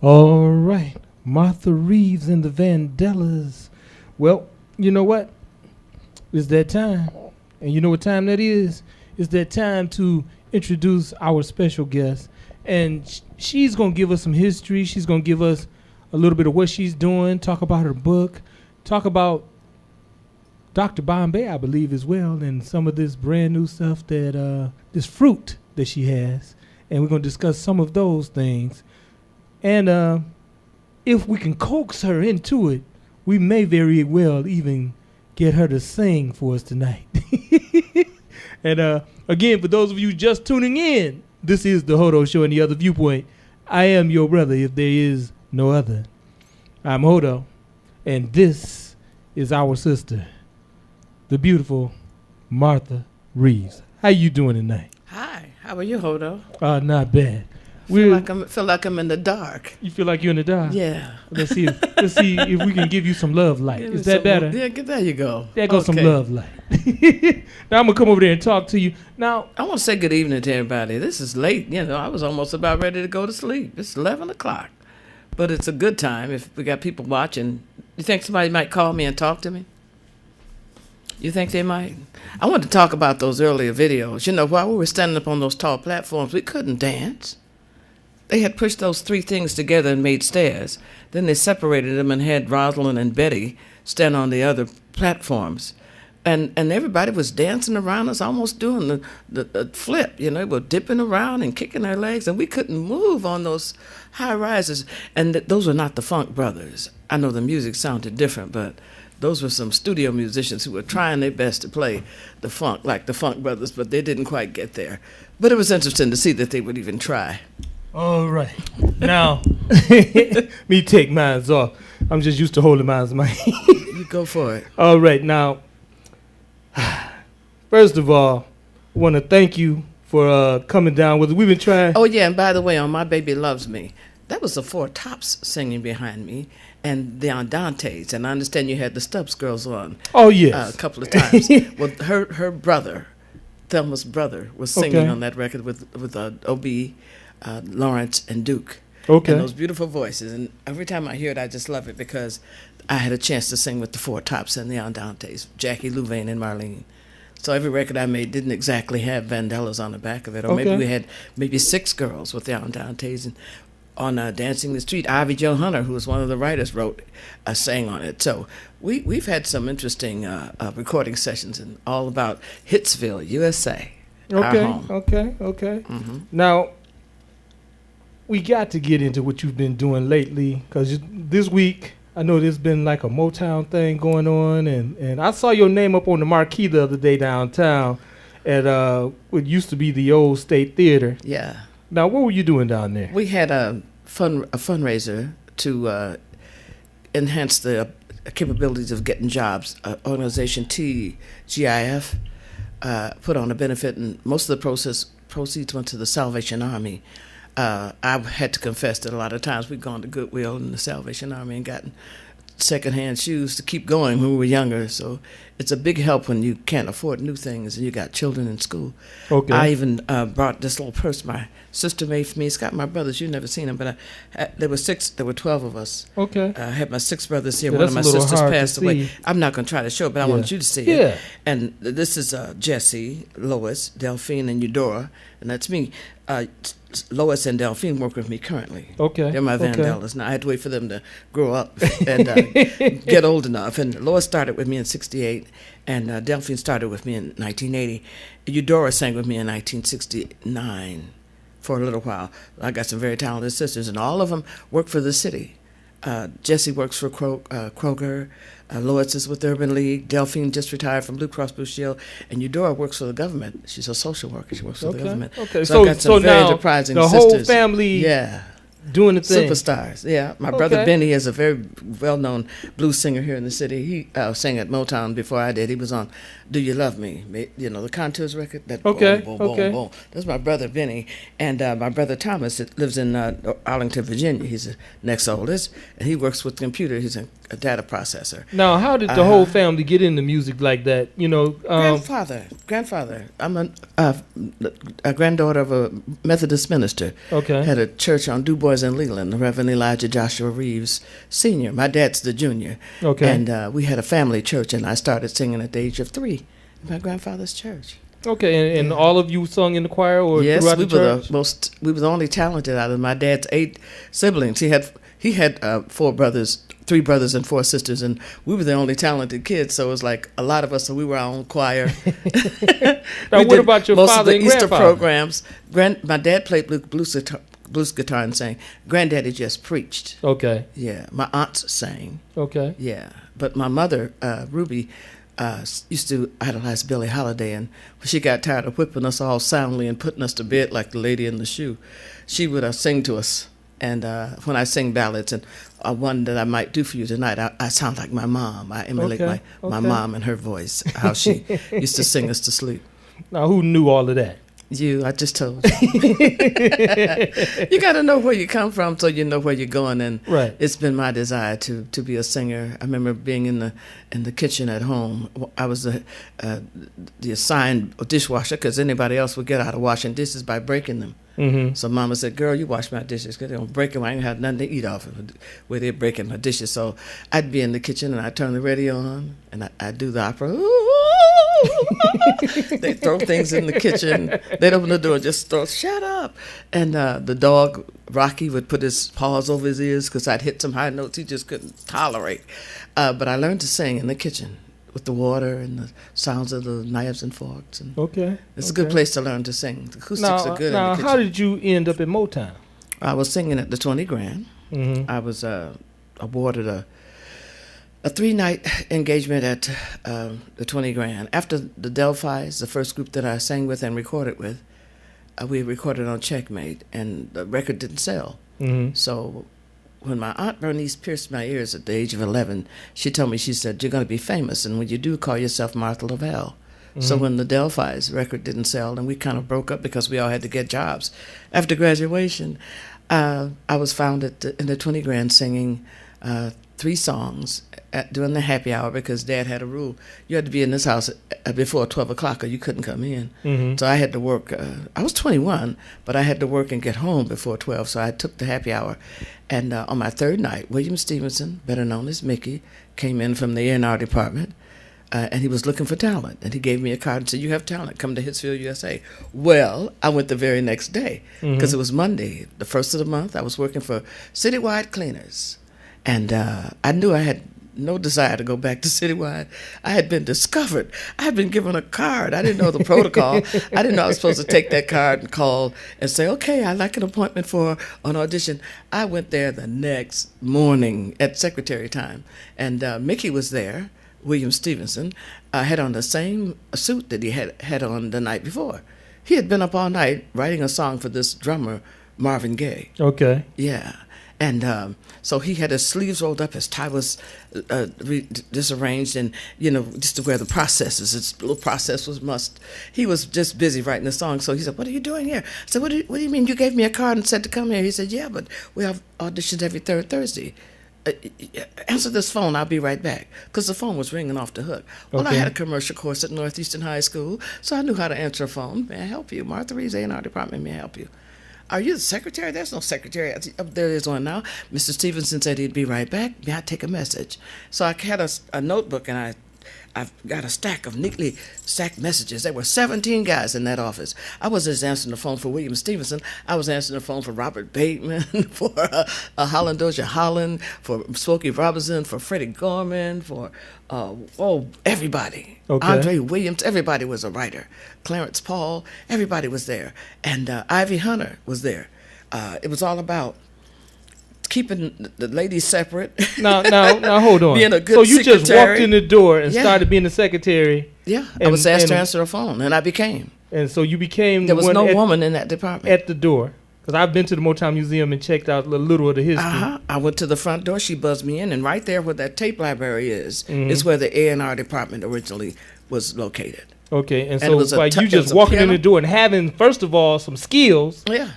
All right, Martha Reeves and the Vandellas. Well, you know what? It's that time. And you know what time that is? It's that time to introduce our special guest. And she's going to give us some history. She's going to give us a little bit of what she's doing, talk about her book, talk about Dr. Bombay, I believe, as well, and some of this brand new stuff that, this fruit that she has. And we're going to discuss some of those things. And if we can coax her into it, we may very well even get her to sing for us tonight. And again, for those of you just tuning in, this is the Hodo Show and the Other Viewpoint. I am your brother, if there is no other. I'm Hodo, and this is our sister, the beautiful Martha Reeves. How you doing tonight? Hi, how are you, Hodo? Not bad. Feel like I'm in the dark. You feel like you're in the dark? Yeah. Let's see if we can give you some love light. Is that better? Yeah, there you go. There goes some love light. Now I'm gonna come over there and talk to you. Now I want to say good evening to everybody. This is late. You know, I was almost about ready to go to sleep. It's 11 o'clock, but it's a good time if we got people watching. You think somebody might call me and talk to me? You think they might? I want to talk about those earlier videos. You know, while we were standing up on those tall platforms, we couldn't dance. They had pushed those three things together and made stairs. Then they separated them and had Rosalind and Betty stand on the other platforms. And everybody was dancing around us, almost doing the flip. You know, they were dipping around and kicking their legs, and we couldn't move on those high rises. And those were not the Funk Brothers. I know the music sounded different, but those were some studio musicians who were trying their best to play the funk like the Funk Brothers, but they didn't quite get there. But it was interesting to see that they would even try. all right. Now, me take mine off. I'm just used to holding mine in my hand. You go for it. All right. Now, first of all, I want to thank you for coming down with us. We've been trying. Oh, yeah, and by the way, on My Baby Loves Me, that was the Four Tops singing behind me and the Andantes, and I understand you had the Stubbs Girls on. Oh, yes. A couple of times. Well, her brother, Thelma's brother, was singing on that record with O.B., Lawrence, and Duke. Okay. And those beautiful voices. And every time I hear it, I just love it because I had a chance to sing with the Four Tops and the Andantes, Jackie, Louvain, and Marlene. So every record I made didn't exactly have Vandellas on the back of it. Or maybe we had six girls with the Andantes. And on Dancing the Street, Ivy Jo Hunter, who was one of the writers, sang on it. So we've had some interesting recording sessions and all about Hitsville, USA, our home. Okay. Mm-hmm. Now, we got to get into what you've been doing lately, because this week, I know there's been like a Motown thing going on, and I saw your name up on the marquee the other day downtown at what used to be the old State Theater. Yeah. Now, what were you doing down there? We had a fundraiser to enhance the capabilities of getting jobs. Organization TGIF put on a benefit, and most of the proceeds went to the Salvation Army. I had to confess that a lot of times we've gone to Goodwill and the Salvation Army and gotten secondhand shoes to keep going when we were younger. So it's a big help when you can't afford new things and you got children in school. Okay. I even brought this little purse my sister made for me. It's got my brothers. You've never seen them, but there were 12 of us. Okay. I had my 6 brothers here. Yeah, one of my sisters passed away. See. I'm not going to try to show it, but I want you to see it. And this is Jessie, Lois, Delphine, and Eudora, and that's me. Lois and Delphine work with me currently. Okay. They're my Vandellas. Now, I had to wait for them to grow up and get old enough. And Lois started with me in 68, and Delphine started with me in 1980. Eudora sang with me in 1969 for a little while. I got some very talented sisters, and all of them work for the city. Jessie works for Kroger. Lois is with the Urban League. Delphine just retired from Blue Cross Blue Shield. And Eudora works for the government. She's a social worker. She works for the government. Okay. So I got some very enterprising the sisters. whole family doing the thing. Superstars, yeah. My brother Benny is a very well-known blues singer here in the city. He sang at Motown before I did. He was on Do You Love Me? You know, the Contours record? That boom, boom, boom, boom. That's my brother Benny. And my brother Thomas lives in Arlington, Virginia. He's the next oldest. And he works with the computer. He's a data processor. Now, how did the whole family get into music like that? You know, Grandfather. I'm a granddaughter of a Methodist minister. Okay. Had a church on Du Bois boys in Leland, the Reverend Elijah Joshua Reeves, Sr. My dad's the junior. Okay. And we had a family church, and I started singing at the age of 3 in my grandfather's church. Okay, and all of you sung in the choir or Yes, throughout we the were church? we were the only talented out of my dad's 8 siblings. He had 4 brothers, 3 brothers and 4 sisters, and we were the only talented kids. So it was like a lot of us. So we were our own choir. Now, what about your most father of the and Easter grandfather? programs? My dad played blues guitar and sang. Granddaddy just preached. Okay. Yeah, my aunts sang. Okay. Yeah, but my mother, Ruby, used to idolize Billie Holiday, and when she got tired of whipping us all soundly and putting us to bed like the lady in the shoe, she would sing to us. And when I sing ballads, and one that I might do for you tonight, I sound like my mom. I emulate my mom and her voice, how she used to sing us to sleep. Now, who knew all of that? I just told you. You got to know where you come from so you know where you're going. And Right. It's been my desire to be a singer. I remember being in the kitchen at home. I was the assigned dishwasher because anybody else would get out of washing dishes by breaking them. Mm-hmm. So Mama said, "Girl, you wash my dishes because they don't break them. I ain't had nothing to eat off of where they're breaking my dishes." So I'd be in the kitchen and I'd turn the radio on and I'd do the opera. They throw things in the kitchen. They'd open the door and just throw, "Shut up!" And the dog Rocky would put his paws over his ears because I'd hit some high notes he just couldn't tolerate. But I learned to sing in the kitchen with the water and the sounds of the knives and forks. And Okay. it's a good place to learn to sing. The acoustics are good in Now, the kitchen. how did you end up in Motown? I was singing at the 20 Grand. Mm-hmm. I was awarded a 3-night engagement at the 20 Grand. After the Delphis, the first group that I sang with and recorded with, we recorded on Checkmate, and the record didn't sell. Mm-hmm. So when my Aunt Bernice pierced my ears at the age of 11, she told me, she said, "You're going to be famous, and when you do, call yourself Martha Lavelle." Mm-hmm. So when the Delphis record didn't sell, and we kind of broke up because we all had to get jobs after graduation, I was found in the 20 Grand singing 3 songs during the happy hour because Dad had a rule. You had to be in this house before 12 o'clock or you couldn't come in. Mm-hmm. So I had to work. I was 21, but I had to work and get home before 12, so I took the happy hour. And on my 3rd night, William Stevenson, better known as Mickey, came in from the A&R department, and he was looking for talent. And he gave me a card and said, "You have talent. Come to Hitsfield, USA." Well, I went the very next day because it was Monday, the 1st of the month. I was working for Citywide Cleaners. And I knew I had no desire to go back to Citywide. I had been discovered. I had been given a card. I didn't know the protocol. I didn't know I was supposed to take that card and call and say, "Okay, I'd like an appointment for an audition." I went there the next morning at secretary time, and Mickey was there, William Stevenson, had on the same suit that he had on the night before. He had been up all night writing a song for this drummer, Marvin Gaye. Okay. Yeah. And so he had his sleeves rolled up, his tie was disarranged, and, just to where the processes, his little process was must. He was just busy writing the song. So he said, "What are you doing here?" I said, What do you mean? You gave me a card and said to come here." He said, "Yeah, but we have auditions every 3rd Thursday. Answer this phone, I'll be right back." Because the phone was ringing off the hook. Well, I Okay. had a commercial course at Northeastern High School, so I knew how to answer a phone. "May I help you?" "Martha Reeves, A&R department, may I help you?" "Are you the secretary?" "There's no secretary." "There is one now. Mr. Stevenson said he'd be right back. May I take a message?" So I had a notebook, and I've got a stack of neatly stacked messages. There were 17 guys in that office. I wasn't just answering the phone for William Stevenson. I was answering the phone for Robert Bateman, for Holland Dozier Holland, for Smokey Robinson, for Freddie Gorman, for everybody. Okay. Andre Williams, everybody was a writer. Clarence Paul, everybody was there. And Ivy Hunter was there. It was all about keeping the ladies separate. Now, hold on. Being a good so you just secretary. walked in the door and Yeah. started being the secretary. Yeah, I was asked to answer the phone, and I became. And so you became There the was one no at, woman in that department. at the door. Because I've been to the Motown Museum and checked out a little of the history. I went to the front door. She buzzed me in, and right there where that tape library is where the A&R department originally was located. Okay, and And so it was you it just was a walking in piano. the door and having, first of all, some skills Yeah.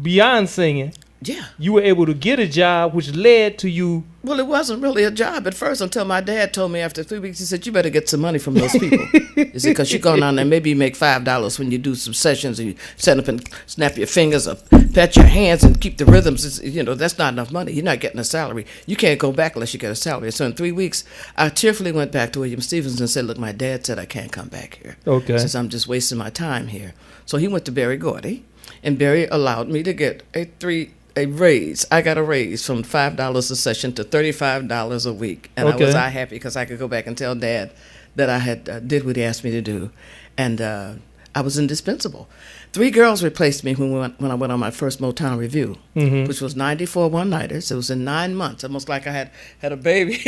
beyond singing, Yeah. You were able to get a job, which led to you. Well, it wasn't really a job at first until my dad told me after 3 weeks, he said, you better get some money from those people. He said, because you're going down there, maybe you make $5 when you do some sessions and you stand up and snap your fingers or pat your hands and keep the rhythms. That's not enough money. You're not getting a salary. You can't go back unless you get a salary. So in 3 weeks, I cheerfully went back to William Stevens and said, look, my dad said I can't come back here. Okay. Since I'm just wasting my time here. So he went to Berry Gordy, and Berry allowed me to get a raise. I got a raise from $5 a session to $35 a week, and Okay. I was happy because I could go back and tell Dad that I had did what he asked me to do, and I was indispensable. 3 girls replaced me when I went on my first Motown review, which was 94 one-nighters. It was in 9 months, almost like I had a baby.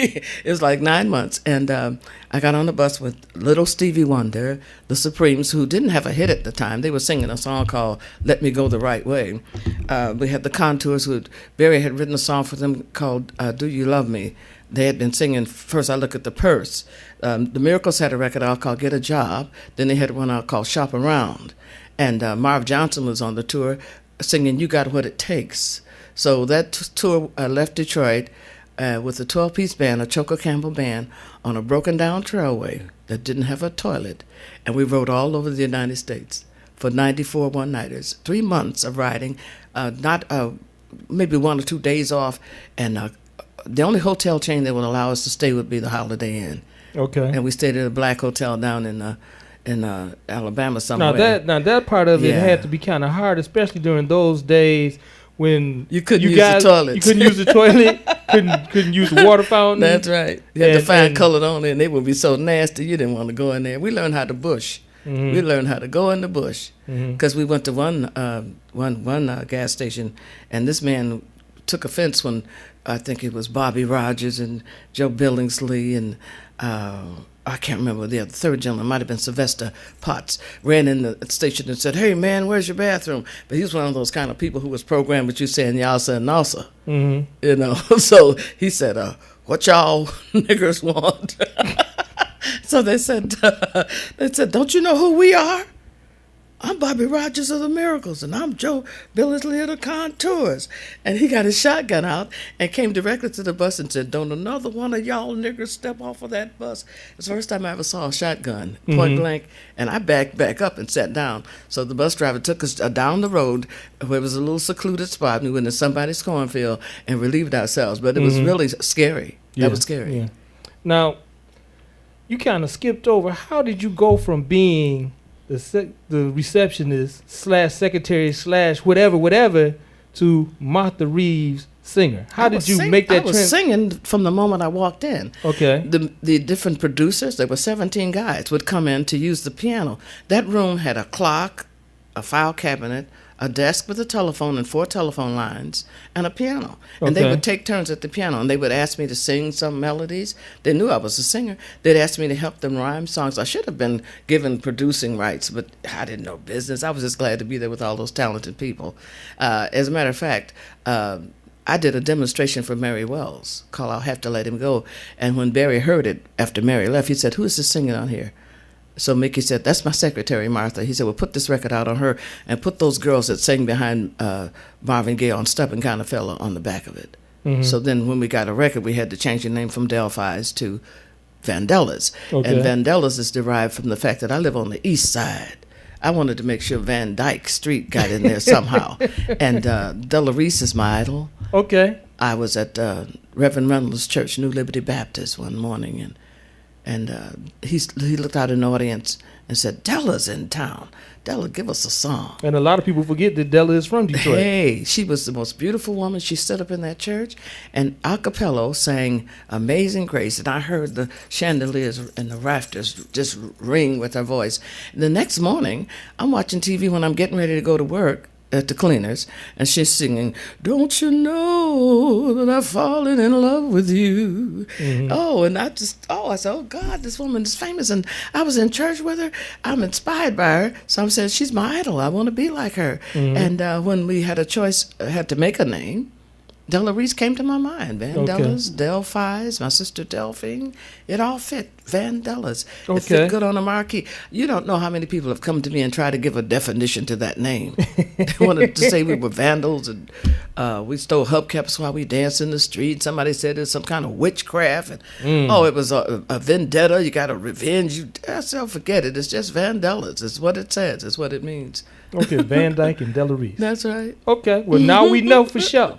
It was like 9 months, and I got on the bus with Little Stevie Wonder, the Supremes, who didn't have a hit at the time. They were singing a song called "Let Me Go the Right Way." We had the Contours, Barry had written a song for them called "Do You Love Me." They had been singing First I Look at the Purse. The Miracles had a record out called Get a Job. Then they had one out called Shop Around. And Marv Johnson was on the tour singing You Got What It Takes. So that tour left Detroit with a 12-piece band, a Choco Campbell band, on a broken down trailway that didn't have a toilet. And we rode all over the United States for 94 one-nighters. 3 months of riding, maybe 1 or 2 days off. And the only hotel chain that would allow us to stay would be the Holiday Inn. Okay. And we stayed at a black hotel down in Alabama somewhere. Now that part of it had to be kind of hard, especially during those days when you couldn't use the toilet. You couldn't use the toilet. couldn't use the water fountain. That's right. You had to find colored on it, and they would be so nasty you didn't want to go in there. We learned how to bush. We learned how to go in the bush because we went to one gas station, and this man took offense when I think it was Bobby Rogers and Joe Billingsley and I can't remember the third gentleman, might have been Sylvester Potts, ran in the station and said, "Hey man, where's your bathroom?" But he was one of those kind of people who was programmed with you saying Yalsa and Nalsa. So he said, "What y'all niggers want?" So they said, "Don't you know who we are? I'm Bobby Rogers of the Miracles, and I'm Joe Billingsley of the Contours." And he got his shotgun out and came directly to the bus and said, "Don't another one of y'all niggers step off of that bus." It's the first time I ever saw a shotgun, point blank, and I backed back up and sat down. So the bus driver took us down the road where it was a little secluded spot, and we went in somebody's cornfield and relieved ourselves. But it was really scary. Yeah. That was scary. Yeah. Now, you kind of skipped over. How did you go from being the receptionist / secretary / whatever to Martha Reeves singer? How did you make that? I was singing from the moment I walked in. Okay. The different producers, there were 17 guys, would come in to use the piano. That room had a clock, a file cabinet, a desk with a telephone and 4 telephone lines, and a piano. And they would take turns at the piano, and they would ask me to sing some melodies. They knew I was a singer. They'd ask me to help them rhyme songs. I should have been given producing rights, but I didn't know business. I was just glad to be there with all those talented people. As a matter of fact, I did a demonstration for Mary Wells called "I'll Have to Let Him Go." And when Barry heard it, after Mary left, he said, "Who is this singing on here?" So Mickey said, "That's my secretary, Martha." He said, "Well, put this record out on her and put those girls that sang behind Marvin Gaye on Stubborn Kind of Fella on the back of it." So then when we got a record, we had to change the name from Delphi's to Vandellas. Okay. And Vandellas is derived from the fact that I live on the east side. I wanted to make sure Van Dyke Street got in there somehow. And Della Reese is my idol. Okay. I was at Reverend Reynolds' church, New Liberty Baptist, one morning, and he looked out in the audience and said, "Della's in town. Della, give us a song." And a lot of people forget that Della is from Detroit. Hey, she was the most beautiful woman. She stood up in that church and a cappella sang "Amazing Grace," and I heard the chandeliers and the rafters just ring with her voice. The next morning, I'm watching TV when I'm getting ready to go to work at the cleaners, and she's singing, "Don't you know that I've fallen in love with you?" Oh, and I said, "Oh God, this woman is famous." And I was in church with her. I'm inspired by her. So I said, "She's my idol. I want to be like her." And when we had a choice, had to make a name, Della Reese came to my mind. Vandellas, Delphis, my sister Delphine. It all fit. Vandellas. It fit good on a marquee. You don't know how many people have come to me and tried to give a definition to that name. They wanted to say we were vandals and we stole hubcaps while we danced in the street. Somebody said it's some kind of witchcraft. And, it was a vendetta. You got a revenge. I said, forget it. It's just Vandellas. It's what it says. It's what it means. Okay, Van Dyke and Della Reese. That's right. Okay, well, now we know for sure.